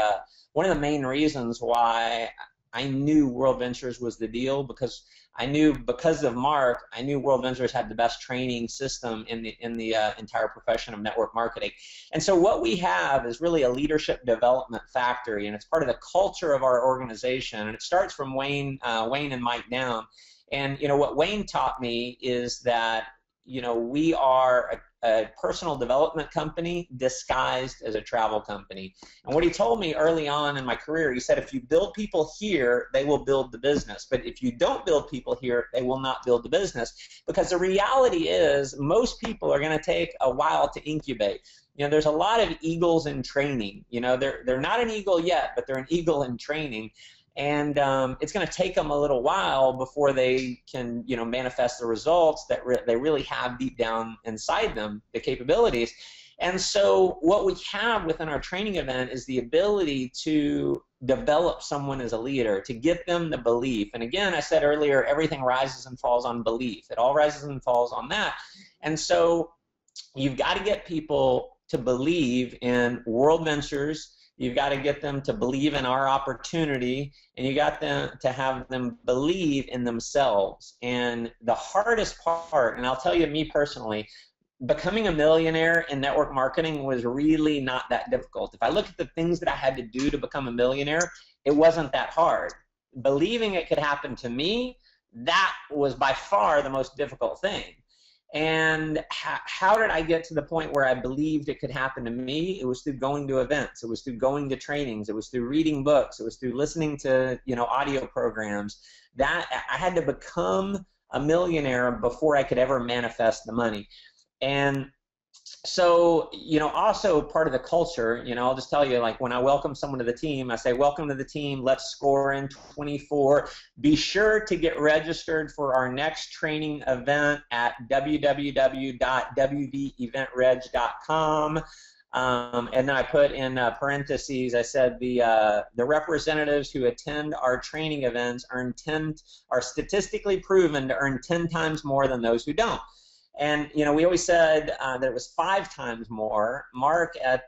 C: main reasons why I knew World Ventures was the deal, because I knew, because of Mark, I knew World Ventures had the best training system in the entire profession of network marketing. And so what we have is really a leadership development factory, and it's part of the culture of our organization. And it starts from Wayne and Mike down. And you know what Wayne taught me is that, you know, we are a personal development company disguised as a travel company. And what he told me early on in my career, he said, if you build people here, they will build the business. But if you don't build people here, they will not build the business. Because the reality is, most people are going to take a while to incubate. You know, there's a lot of eagles in training. You know, they're not an eagle yet, but they're an eagle in training. And it's going to take them a little while before they can, you know, manifest the results that they really have deep down inside them, the capabilities. And so what we have within our training event is the ability to develop someone as a leader, to get them the belief. And again, I said earlier, everything rises and falls on belief. It all rises and falls on that. And so you've got to get people to believe in World Ventures. You've got to get them to believe in our opportunity, and you got them to have them believe in themselves. And the hardest part, and I'll tell you, me personally, becoming a millionaire in network marketing was really not that difficult. If I look at the things that I had to do to become a millionaire, it wasn't that hard. Believing it could happen to me, that was by far the most difficult thing. And how did I get to the point where I believed it could happen to me? It was through going to events. It was through going to trainings. It was through reading books. It was through listening to, you know, audio programs. That I had to become a millionaire before I could ever manifest the money. And so, you know, also part of the culture, you know, I'll just tell you, like, when I welcome someone to the team, I say, welcome to the team, let's score in 24. Be sure to get registered for our next training event at www.wveventreg.com. And then I put in parentheses, I said the representatives who attend our training events are statistically proven to earn 10 times more than those who don't. And, you know, we always said that it was 5 times more. Mark, at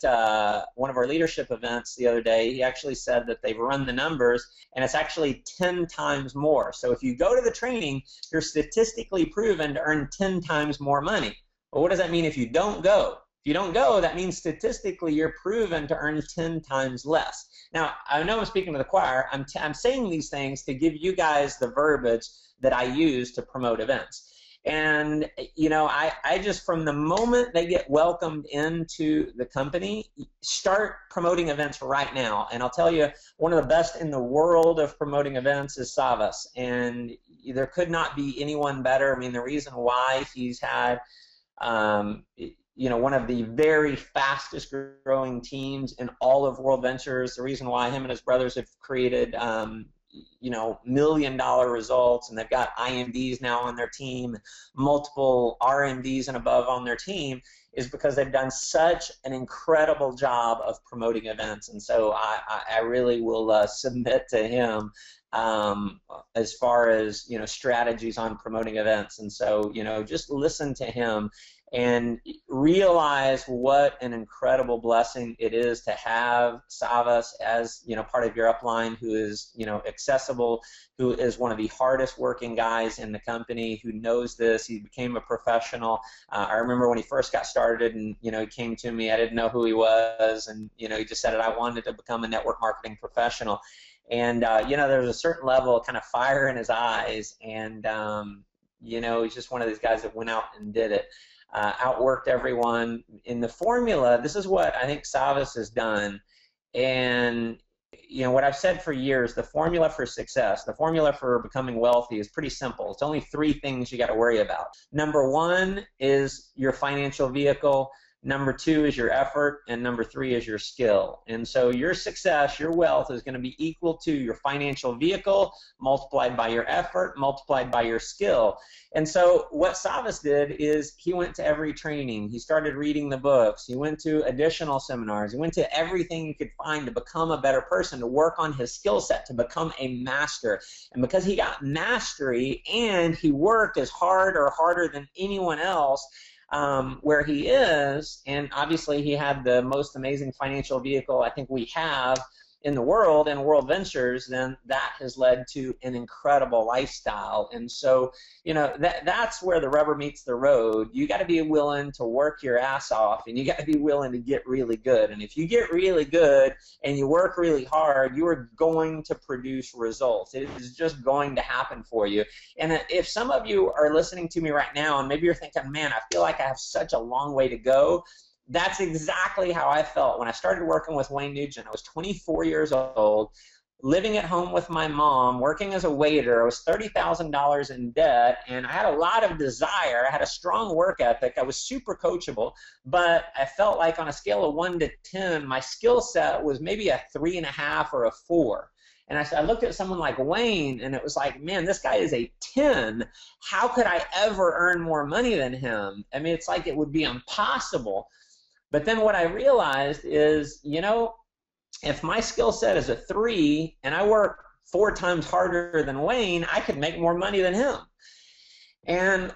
C: one of our leadership events the other day, he actually said that they've run the numbers, and it's actually 10 times more. So if you go to the training, you're statistically proven to earn 10 times more money. Well, what does that mean if you don't go? If you don't go, that means statistically you're proven to earn 10 times less. Now, I know I'm speaking to the choir. I'm saying these things to give you guys the verbiage that I use to promote events. And, you know, I just, from the moment they get welcomed into the company, start promoting events right now. And I'll tell you, one of the best in the world of promoting events is Savas. And there could not be anyone better. I mean, the reason why he's had, you know, one of the very fastest growing teams in all of World Ventures, the reason why him and his brothers have created, you know, $1 million results, and they've got IMDs now on their team, multiple RMDs and above on their team, is because they've done such an incredible job of promoting events. And so I really will submit to him as far as, you know, strategies on promoting events. And so, you know, just listen to him and realize what an incredible blessing it is to have Savas as, you know, part of your upline, who is, you know, accessible, who is one of the hardest working guys in the company, who knows this. He became a professional. I remember when he first got started, and, you know, he came to me, I didn't know who he was, and, you know, he just said that I wanted to become a network marketing professional. And, you know, there was a certain level of kind of fire in his eyes, and, you know, he's just one of these guys that went out and did it. Outworked everyone. In the formula, this is what I think Savas has done, and, you know, what I've said for years, the formula for success, the formula for becoming wealthy is pretty simple. It's only 3 things you got to worry about. Number 1 is your financial vehicle. Number 2 is your effort, and number 3 is your skill. And so your success, your wealth, is going to be equal to your financial vehicle multiplied by your effort multiplied by your skill. And so what Savas did is he went to every training. He started reading the books. He went to additional seminars. He went to everything he could find to become a better person, to work on his skill set, to become a master. And because he got mastery and he worked as hard or harder than anyone else, where he is, and obviously he had the most amazing financial vehicle I think we have in the world, in World Ventures, then that has led to an incredible lifestyle. And so, you know, that's where the rubber meets the road. You got to be willing to work your ass off, and you got to be willing to get really good. And if you get really good and you work really hard, you are going to produce results. It is just going to happen for you. And if some of you are listening to me right now, and maybe you're thinking, man, I feel like I have such a long way to go, that's exactly how I felt when I started working with Wayne Nugent. I was 24 years old, living at home with my mom, working as a waiter. I was $30,000 in debt, and I had a lot of desire. I had a strong work ethic. I was super coachable, but I felt like on a scale of 1 to 10, my skill set was maybe a 3.5 or a 4. And I looked at someone like Wayne, and it was like, man, this guy is a 10. How could I ever earn more money than him? I mean, it's like it would be impossible. But then what I realized is, you know, if my skill set is a 3 and I work 4 times harder than Wayne, I could make more money than him. And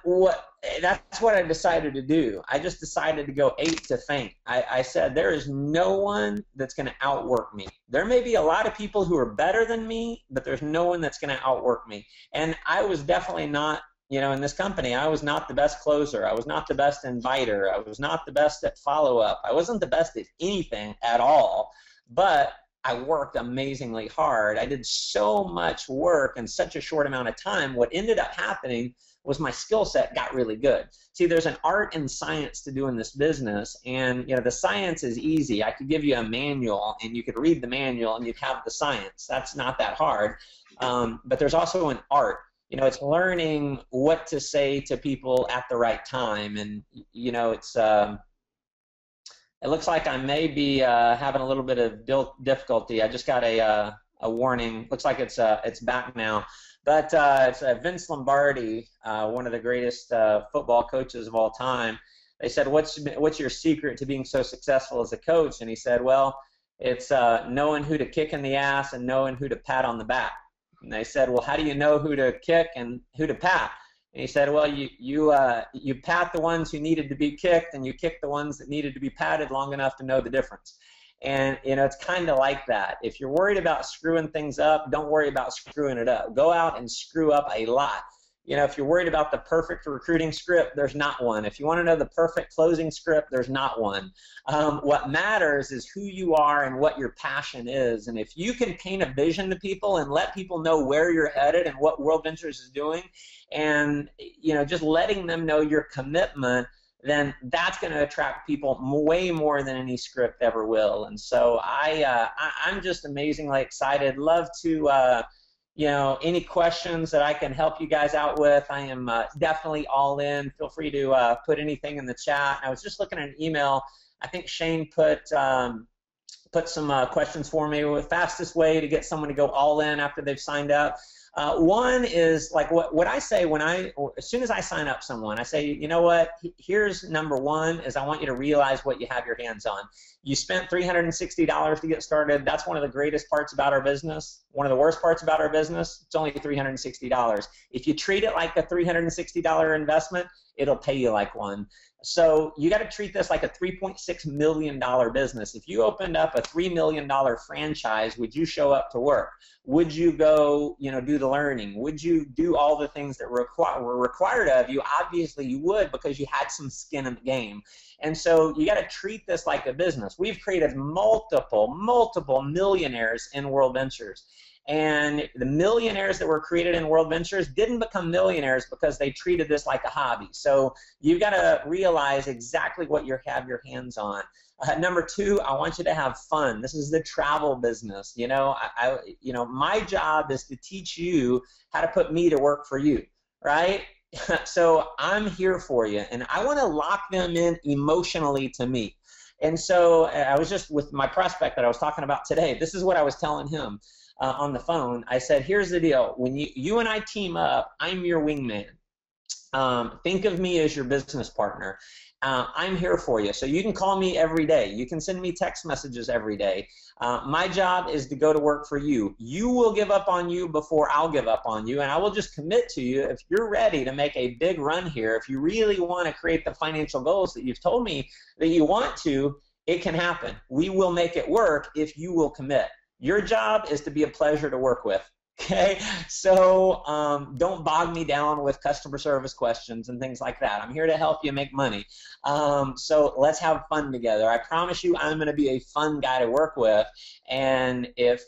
C: that's what I decided to do. I just decided to go 8 to faint. I said, there is no one that's going to outwork me. There may be a lot of people who are better than me, but there's no one that's going to outwork me. And I was definitely not, you know, in this company, I was not the best closer. I was not the best inviter. I was not the best at follow-up. I wasn't the best at anything at all, but I worked amazingly hard. I did so much work in such a short amount of time. What ended up happening was my skill set got really good. See, there's an art and science to doing this business, and, you know, the science is easy. I could give you a manual, and you could read the manual, and you'd have the science. That's not that hard. But there's also an art. You know, it's learning what to say to people at the right time, and, you know, it's it looks like I may be having a little bit of difficulty. I just got a warning. Looks like it's back now, but it's Vince Lombardi, one of the greatest football coaches of all time. They said, "What's your secret to being so successful as a coach?" And he said, "Well, it's knowing who to kick in the ass and knowing who to pat on the back." And they said, well, how do you know who to kick and who to pat? And he said, well, you pat the ones who needed to be kicked, and you kick the ones that needed to be patted long enough to know the difference. And, you know, it's kind of like that. If you're worried about screwing things up, don't worry about screwing it up. Go out and screw up a lot. You know, if you're worried about the perfect recruiting script, there's not one. If you want to know the perfect closing script, there's not one. What matters is who you are and what your passion is. And if you can paint a vision to people and let people know where you're headed and what World Ventures is doing, and, you know, just letting them know your commitment, then that's going to attract people way more than any script ever will. And so I'm just amazingly excited. Love to you know, any questions that I can help you guys out with. I am definitely all in. Feel free to put anything in the chat. I was just looking at an email. I think Shane put some questions for me. The fastest way to get someone to go all in after they've signed up. One is like what I say as soon as I sign up someone, I say, you know what, here's number one is I want you to realize what you have your hands on. You spent $360 to get started. That's one of the greatest parts about our business. One of the worst parts about our business, it's only $360. If you treat it like a $360 investment, it'll pay you like one. So you got to treat this like a $3.6 million business. If you opened up a $3 million franchise, would you show up to work? Would you go, you know, do the learning? Would you do all the things that were required of you? Obviously you would, because you had some skin in the game. And so you got to treat this like a business. We've created multiple millionaires in World Ventures. And the millionaires that were created in World Ventures didn't become millionaires because they treated this like a hobby. So you've got to realize exactly what you have your hands on. Number two, I want you to have fun. This is the travel business. You know, you know, my job is to teach you how to put me to work for you, right? So I'm here for you, and I want to lock them in emotionally to me. And so I was just with my prospect that I was talking about today. This is what I was telling him. On the phone, I said, here's the deal. When you and I team up, I'm your wingman. Think of me as your business partner. I'm here for you. So you can call me every day. You can send me text messages every day. My job is to go to work for you. You will give up on you before I'll give up on you, and I will just commit to you. If you're ready to make a big run here, if you really want to create the financial goals that you've told me that you want to, it can happen. We will make it work if you will commit. Your job is to be a pleasure to work with, okay? So don't bog me down with customer service questions and things like that. I'm here to help you make money. So let's have fun together. I promise you I'm going to be a fun guy to work with. And if,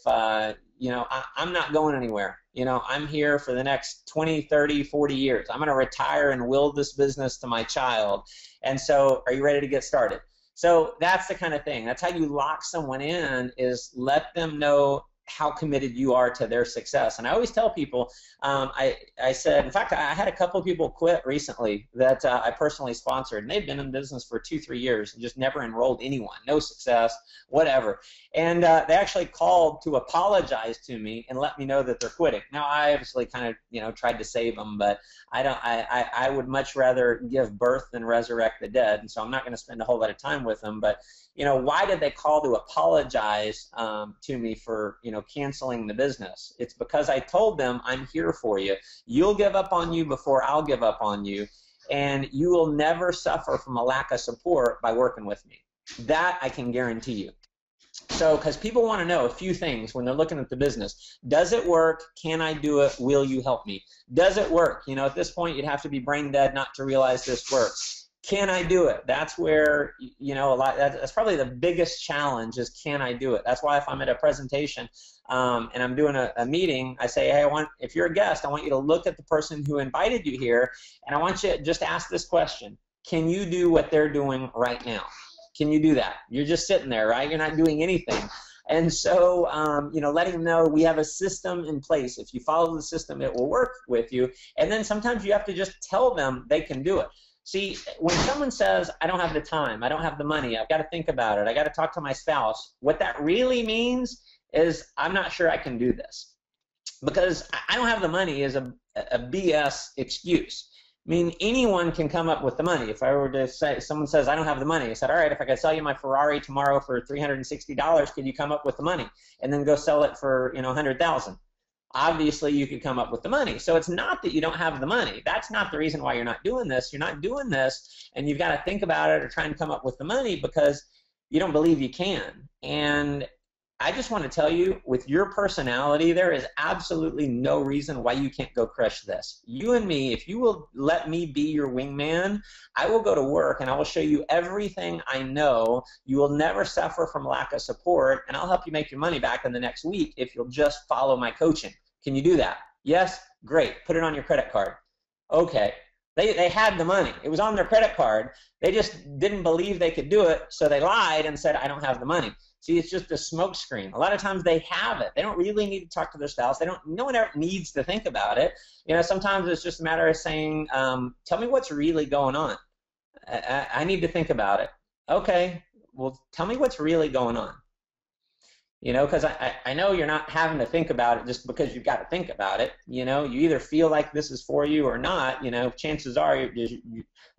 C: you know, I'm not going anywhere. You know, I'm here for the next 20, 30, 40 years. I'm going to retire and will this business to my child. And so are you ready to get started? So that's the kind of thing. That's how you lock someone in, is let them know how committed you are to their success. And I always tell people, I said, in fact, I had a couple of people quit recently that I personally sponsored, and they've been in business for 2-3 years and just never enrolled anyone, no success, whatever. And they actually called to apologize to me and let me know that they're quitting. Now, I obviously kind of, you know, tried to save them, but I would much rather give birth than resurrect the dead, and so I'm not going to spend a whole lot of time with them. But you know, why did they call to apologize to me for, you know, canceling the business? It's because I told them I'm here for you. You'll give up on you before I'll give up on you, and you will never suffer from a lack of support by working with me. That I can guarantee you. So, because people want to know a few things when they're looking at the business. Does it work? Can I do it? Will you help me? Does it work? You know, at this point, you'd have to be brain dead not to realize this works. Can I do it? That's where, you know, that's probably the biggest challenge, is can I do it? That's why if I'm at a presentation and I'm doing a meeting, I say, hey, if you're a guest, I want you to look at the person who invited you here, and I want you to just ask this question. Can you do what they're doing right now? Can you do that? You're just sitting there, right? You're not doing anything. And so, you know, letting them know we have a system in place. If you follow the system, it will work with you. And then sometimes you have to just tell them they can do it. See, when someone says, I don't have the time, I don't have the money, I've got to think about it, I got to talk to my spouse, what that really means is I'm not sure I can do this. Because I don't have the money is a BS excuse. I mean, anyone can come up with the money. If I were to say, someone says, I don't have the money, I said, all right, if I could sell you my Ferrari tomorrow for $360, could you come up with the money? And then go sell it for, you know, $100,000. Obviously, you could come up with the money. So it's not that you don't have the money. That's not the reason why you're not doing this. You're not doing this, and you've got to think about it or try and come up with the money because you don't believe you can. And I just want to tell you, with your personality, there is absolutely no reason why you can't go crush this. You and me, if you will let me be your wingman, I will go to work and I will show you everything I know. You will never suffer from lack of support, and I'll help you make your money back in the next week if you'll just follow my coaching. Can you do that? Yes? Great. Put it on your credit card. Okay. They had the money. It was on their credit card. They just didn't believe they could do it, so they lied and said, I don't have the money. See, it's just a smoke screen. A lot of times they have it. They don't really need to talk to their spouse. No one ever needs to think about it. You know, sometimes it's just a matter of saying, tell me what's really going on. I need to think about it. Okay, well, tell me what's really going on. You know, because I know you're not having to think about it just because you've got to think about it. You know, you either feel like this is for you or not. You know, chances are, do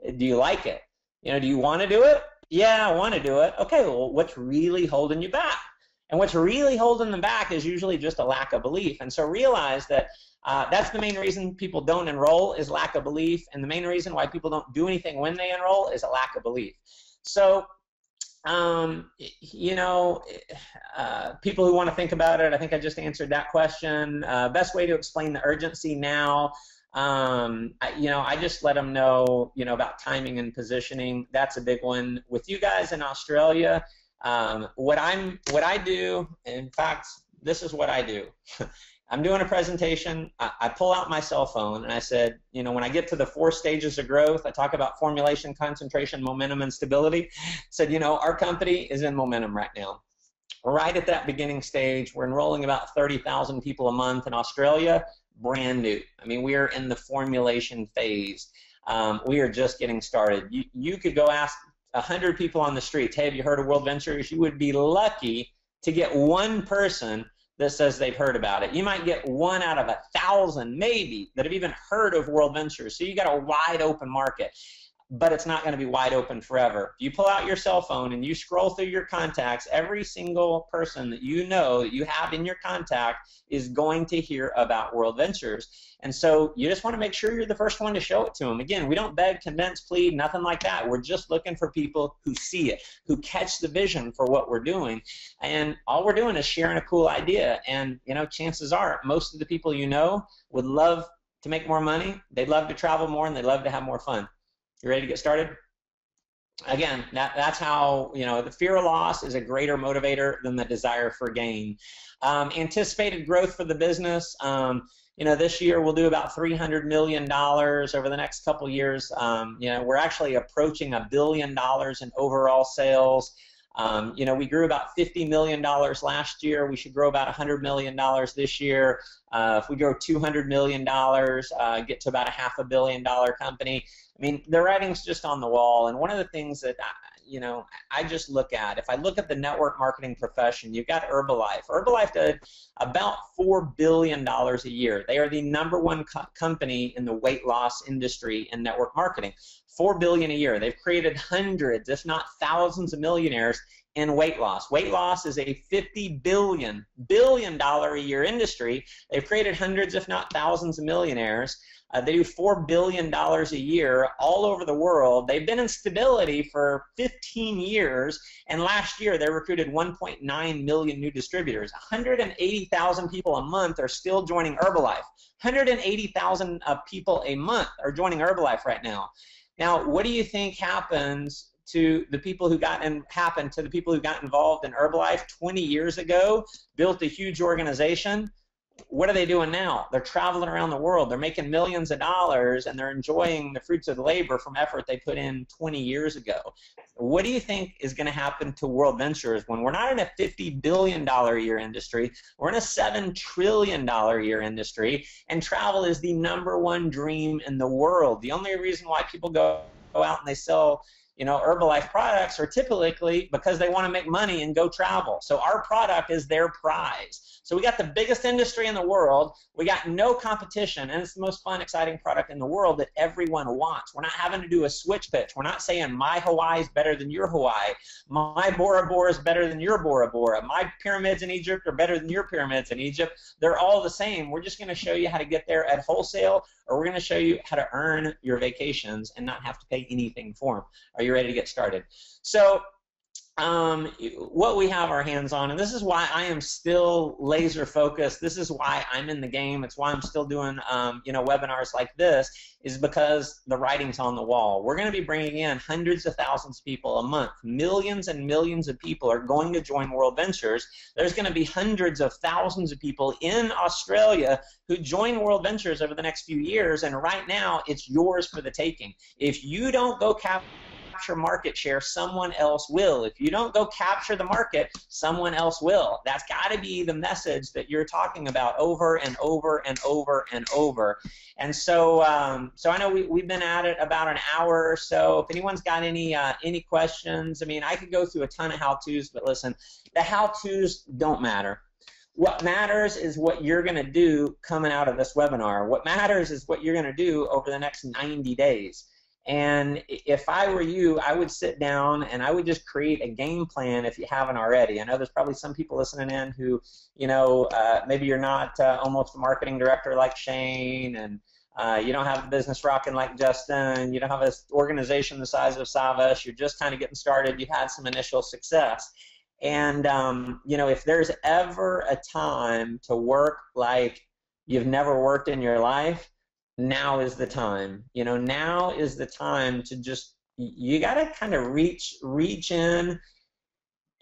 C: you like it? You know, do you want to do it? Yeah, I want to do it. Okay, well, what's really holding you back? And what's really holding them back is usually just a lack of belief. And so realize that that's the main reason people don't enroll is lack of belief. And the main reason why people don't do anything when they enroll is a lack of belief. So, you know, people who want to think about it, I think I just answered that question. Best way to explain the urgency now. You know, I just let them know, you know, about timing and positioning. That's a big one. With you guys in Australia, what I do, in fact, this is what I do. I'm doing a presentation. I pull out my cell phone and I said, you know, when I get to the 4 stages of growth, I talk about formulation, concentration, momentum, and stability. Said, you know, our company is in momentum right now. We're right at that beginning stage. We're enrolling about 30,000 people a month in Australia. Brand new. I mean, we are in the formulation phase. We are just getting started. You could go ask 100 people on the streets, hey, have you heard of World Ventures? You would be lucky to get one person that says they've heard about it. You might get 1 out of 1,000 maybe that have even heard of World Ventures. So you got a wide open market. But it's not going to be wide open forever. If you pull out your cell phone and you scroll through your contacts, every single person that you know that you have in your contact is going to hear about World Ventures. And so you just want to make sure you're the first one to show it to them. Again, we don't beg, convince, plead, nothing like that. We're just looking for people who see it, who catch the vision for what we're doing. And all we're doing is sharing a cool idea. And, you know, chances are most of the people you know would love to make more money. They'd love to travel more, and they'd love to have more fun. You ready to get started? Again, that's how, you know, the fear of loss is a greater motivator than the desire for gain. Anticipated growth for the business. You know, this year we'll do about $300 million over the next couple years. You know, we're actually approaching $1 billion in overall sales. You know, we grew about $50 million last year. We should grow about $100 million this year. If we grow $200 million, get to about a $500 million company. I mean, the writing's just on the wall. And one of the things that, you know, I just look at, if I look at the network marketing profession, you've got Herbalife. Herbalife did about $4 billion a year. They are the #1 company in the weight loss industry in network marketing. $4 billion a year. They've created hundreds, if not thousands of millionaires in weight loss. Weight loss is a $50 billion a year industry. They've created hundreds, if not thousands of millionaires. They do $4 billion a year all over the world. They've been in stability for 15 years, and last year they recruited 1.9 million new distributors. 180,000 people a month are still joining Herbalife. 180,000 people a month are joining Herbalife right now. Now, what do you think happens to the people who got involved in Herbalife 20 years ago, built a huge organization? What are they doing now? They're traveling around the world. They're making millions of dollars, and they're enjoying the fruits of the labor from effort they put in 20 years ago. What do you think is going to happen to World Ventures when we're not in a $50 billion a year industry? We're in a $7 trillion a year industry, and travel is the #1 dream in the world. The only reason why people go out and they sell, you know, Herbalife products are typically because they want to make money and go travel. So our product is their prize. So we got the biggest industry in the world. We got no competition, and it's the most fun, exciting product in the world that everyone wants. We're not having to do a switch pitch. We're not saying my Hawaii is better than your Hawaii. My Bora Bora is better than your Bora Bora. My pyramids in Egypt are better than your pyramids in Egypt. They're all the same. We're just going to show you how to get there at wholesale, or we're going to show you how to earn your vacations and not have to pay anything for them. Are you ready to get started? So what we have our hands on, and this is why I am still laser focused. This is why I'm in the game. It's why I'm still doing, webinars like this, is because the writing's on the wall. We're going to be bringing in hundreds of thousands of people a month. Millions and millions of people are going to join World Ventures. There's going to be hundreds of thousands of people in Australia who join World Ventures over the next few years, and right now it's yours for the taking. If you don't go capture market share, someone else will. If you don't go capture the market, someone else will. That's got to be the message that you're talking about over and over and over and over. And so, so I know we've been at it about an hour or so. If anyone's got any questions, I mean, I could go through a ton of how-tos, but listen, the how-tos don't matter. What matters is what you're going to do coming out of this webinar. What matters is what you're going to do over the next 90 days. And if I were you, I would sit down and I would just create a game plan if you haven't already. I know there's probably some people listening in who, maybe you're not almost a marketing director like Shane, and you don't have the business rocking like Justin. You don't have an organization the size of Savas. You're just kind of getting started. You had some initial success. And, if there's ever a time to work like you've never worked in your life, now is the time. Now is the time to just, you got to kind of reach in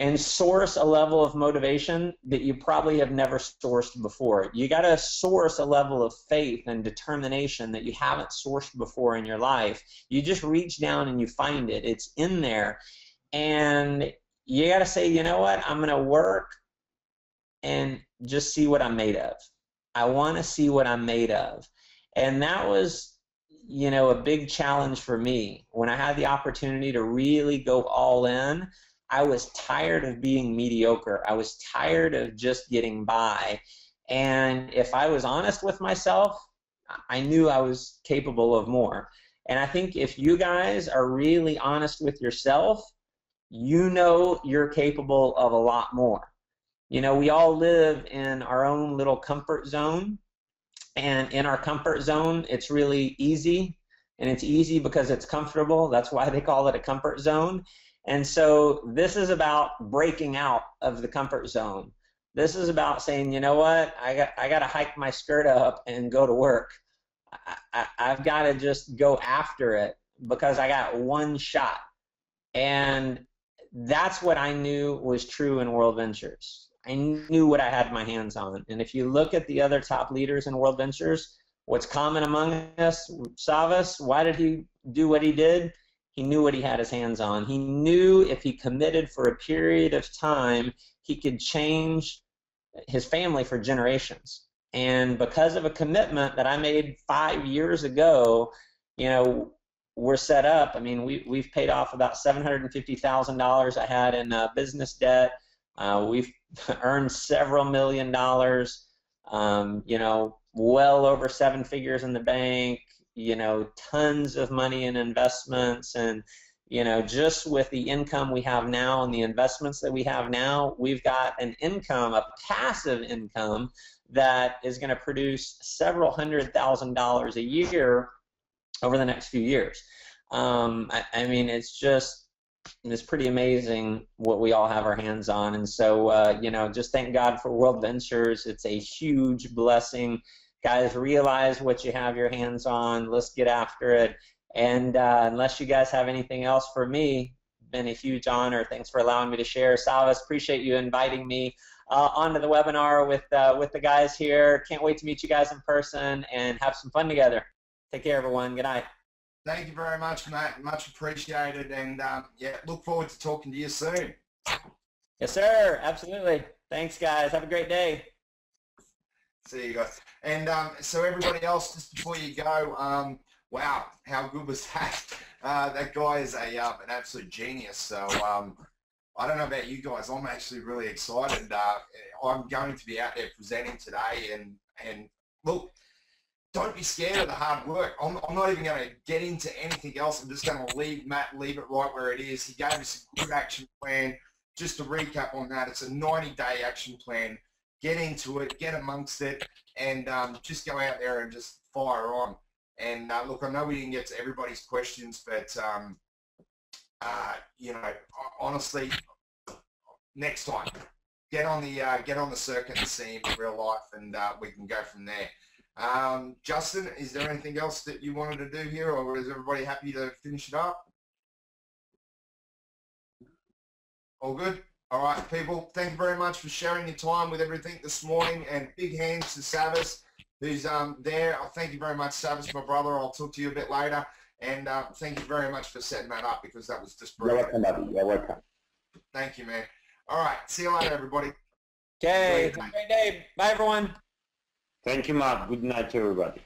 C: and source a level of motivation that you probably have never sourced before. You got to source a level of faith and determination that you haven't sourced before in your life. You just reach down and you find it. It's in there. And you got to say, you know what, I'm going to work and just see what I'm made of. I want to see what I'm made of. And that was, a big challenge for me. When I had the opportunity to really go all in, I was tired of being mediocre. I was tired of just getting by. And if I was honest with myself, I knew I was capable of more. And I think if you guys are really honest with yourself, you're capable of a lot more. We all live in our own little comfort zone. And in our comfort zone, it's really easy, and it's easy because it's comfortable. That's why they call it a comfort zone. And so this is about breaking out of the comfort zone. This is about saying, you know what, I got to hike my skirt up and go to work. I've got to just go after it because I got one shot. And that's what I knew was true in World Ventures. I knew what I had my hands on. And if you look at the other top leaders in World Ventures, what's common among us, Savas, why did he do what he did? He knew what he had his hands on. He knew if he committed for a period of time, he could change his family for generations. And because of a commitment that I made 5 years ago, we're set up. I mean, we've paid off about $750,000 I had in business debt. We've earned several $million, well over 7 figures in the bank, tons of money in investments. And, just with the income we have now and the investments that we have now, we've got an income, a passive income that is going to produce several $100,000 a year over the next few years. I mean, it's pretty amazing what we all have our hands on. And so, just thank God for World Ventures. It's a huge blessing. Guys, realize what you have your hands on. Let's get after it. And unless you guys have anything else for me, been a huge honor. Thanks for allowing me to share. Savas, appreciate you inviting me onto the webinar with the guys here. Can't wait to meet you guys in person and have some fun together. Take care, everyone. Good night.
A: Thank you very much, Matt. Much appreciated. And, look forward to talking to you soon.
C: Yes, sir. Absolutely. Thanks, guys. Have a great day.
A: See you guys. And so everybody else, just before you go, wow, how good was that? That guy is an absolute genius. So I don't know about you guys. I'm actually really excited. I'm going to be out there presenting today. And look, don't be scared of the hard work. I'm not even going to get into anything else. I'm just going to leave it right where it is. He gave us a good action plan. Just to recap on that, it's a 90-day action plan. Get into it, get amongst it, and just go out there and just fire on. And look, I know we didn't get to everybody's questions, but honestly, next time. Get on the circuit and see him in real life, and we can go from there. Justin, is there anything else that you wanted to do here, or is everybody happy to finish it up? All good? All right, people, thank you very much for sharing your time with everything this morning, and big hands to Savas, who's there. Thank you very much, Savas, my brother. I'll talk to you a bit later, and thank you very much for setting that up, because that was just brilliant.
B: You're welcome, buddy. You're welcome.
A: Thank you, man. All right, see you later, everybody.
C: Okay, have a great day. Bye, everyone.
B: Thank you, Mark. Good night to everybody.